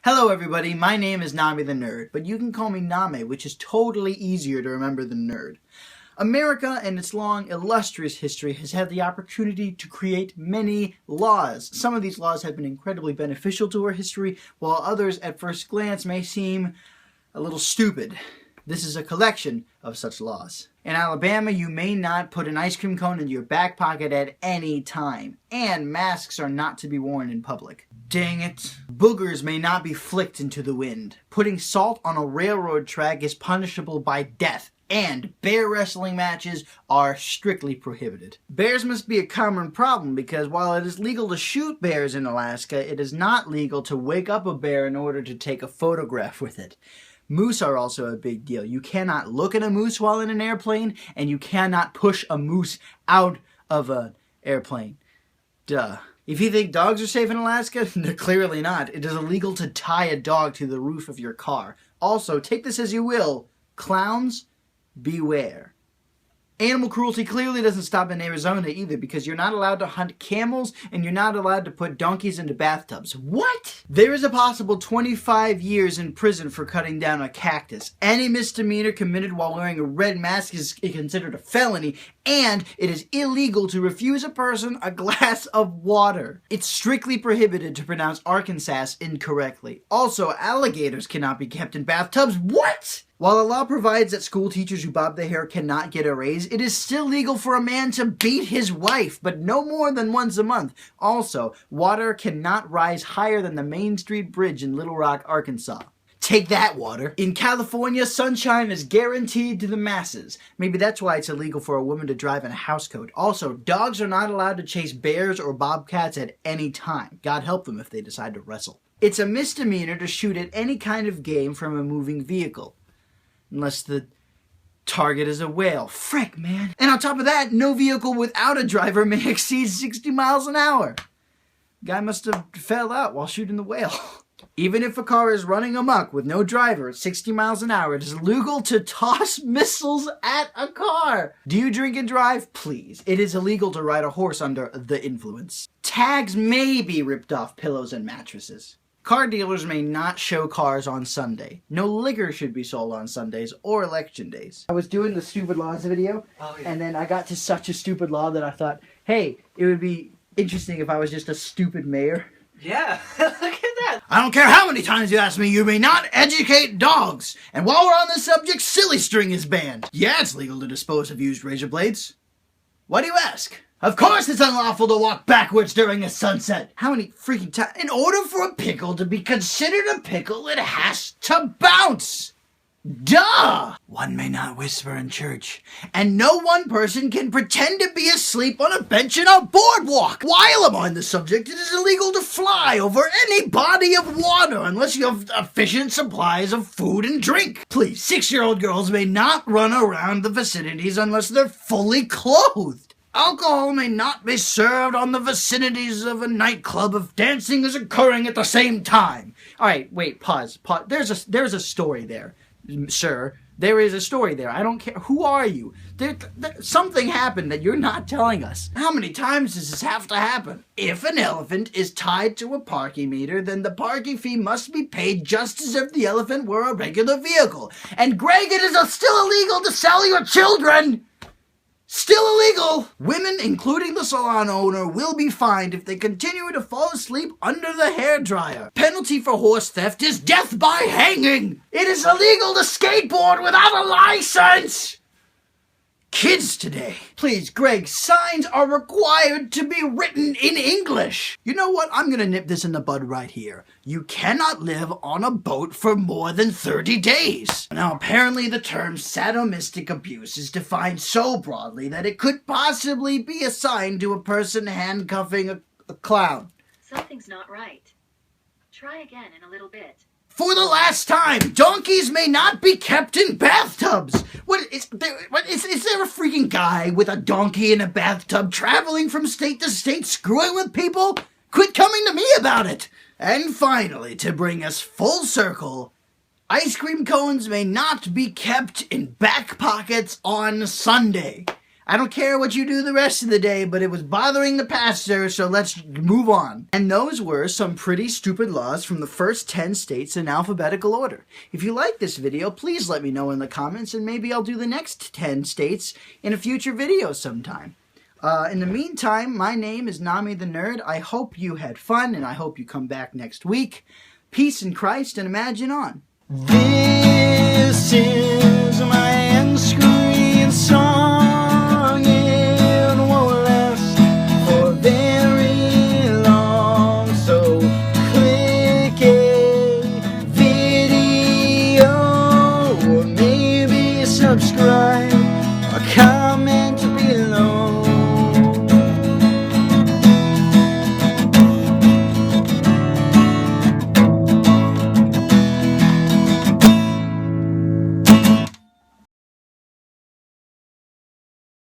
Hello everybody, my name is NamaTheNerd, but you can call me Name, which is totally easier to remember than nerd. America, in its long, illustrious history, has had the opportunity to create many laws. Some of these laws have been incredibly beneficial to our history, while others, at first glance, may seem a little stupid. This is a collection of such laws. In Alabama, you may not put an ice cream cone in your back pocket at any time, and masks are not to be worn in public. Dang it. Boogers may not be flicked into the wind. Putting salt on a railroad track is punishable by death, and bear wrestling matches are strictly prohibited. Bears must be a common problem because while it is legal to shoot bears in Alaska, it is not legal to wake up a bear in order to take a photograph with it. Moose are also a big deal. You cannot look at a moose while in an airplane, and you cannot push a moose out of an airplane. Duh. If you think dogs are safe in Alaska, clearly not. It is illegal to tie a dog to the roof of your car. Also, take this as you will, clowns, beware. Animal cruelty clearly doesn't stop in Arizona either, because you're not allowed to hunt camels and you're not allowed to put donkeys into bathtubs. What? There is a possible 25 years in prison for cutting down a cactus. Any misdemeanor committed while wearing a red mask is considered a felony, and it is illegal to refuse a person a glass of water. It's strictly prohibited to pronounce Arkansas incorrectly. Also, alligators cannot be kept in bathtubs. What? While the law provides that school teachers who bob their hair cannot get a raise, it is still legal for a man to beat his wife, but no more than once a month. Also, water cannot rise higher than the Main Street Bridge in Little Rock, Arkansas. Take that, water. In California, sunshine is guaranteed to the masses. Maybe that's why it's illegal for a woman to drive in a housecoat. Also, dogs are not allowed to chase bears or bobcats at any time. God help them if they decide to wrestle. It's a misdemeanor to shoot at any kind of game from a moving vehicle. Unless the target is a whale. Frick, man. And on top of that, no vehicle without a driver may exceed 60 miles an hour. Guy must have fell out while shooting the whale. Even if a car is running amok with no driver at 60 miles an hour, it is legal to toss missiles at a car. Do you drink and drive? Please. It is illegal to ride a horse under the influence. Tags may be ripped off pillows and mattresses. Car dealers may not show cars on Sunday. No liquor should be sold on Sundays or election days. I was doing the stupid laws video, and then I got to such a stupid law that I thought, hey, it would be interesting if I was just a stupid mayor. Yeah, look at that. I don't care how many times you ask me, you may not educate dogs. And while we're on this subject, silly string is banned. Yeah, it's legal to dispose of used razor blades. Why do you ask? Of course it's unlawful to walk backwards during a sunset. How many freaking times? In order for a pickle to be considered a pickle, it has to bounce. Duh! One may not whisper in church, and no one person can pretend to be asleep on a bench in a boardwalk. While I'm on the subject, it is illegal to fly over any body of water unless you have efficient supplies of food and drink. Please, 6-year-old girls may not run around the vicinities unless they're fully clothed. Alcohol may not be served on the vicinities of a nightclub if dancing is occurring at the same time. All right, wait, pause. There's a story there, sir. There is a story there. I don't care. Who are you? Something happened that you're not telling us. How many times does this have to happen? If an elephant is tied to a parking meter, then the parking fee must be paid just as if the elephant were a regular vehicle. And Greg, it is still illegal to sell your children! Still illegal! Women, including the salon owner, will be fined if they continue to fall asleep under the hairdryer. Penalty for horse theft is death by hanging! It is illegal to skateboard without a license! Kids today. Please, Greg, signs are required to be written in English. You know what? I'm gonna nip this in the bud right here. You cannot live on a boat for more than 30 days. Now, apparently the term sadomastic abuse is defined so broadly that it could possibly be assigned to a person handcuffing a clown. Something's not right. Try again in a little bit. For the last time, donkeys may not be kept in bathtubs. Is there a freaking guy with a donkey in a bathtub traveling from state to state screwing with people? Quit coming to me about it. And finally, to bring us full circle, ice cream cones may not be kept in back pockets on Sunday. I don't care what you do the rest of the day, but it was bothering the pastor, so let's move on. And those were some pretty stupid laws from the first 10 states in alphabetical order. If you like this video, please let me know in the comments, and maybe I'll do the next 10 states in a future video sometime. In the meantime, my name is NamaTheNerd. I hope you had fun, and I hope you come back next week. Peace in Christ, and imagine on. This is my unscreen song. It won't last for very long, so click a video or maybe subscribe or comment below.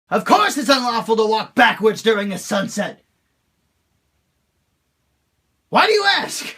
Of course it's unlawful to walk backwards during a sunset. Why do you ask?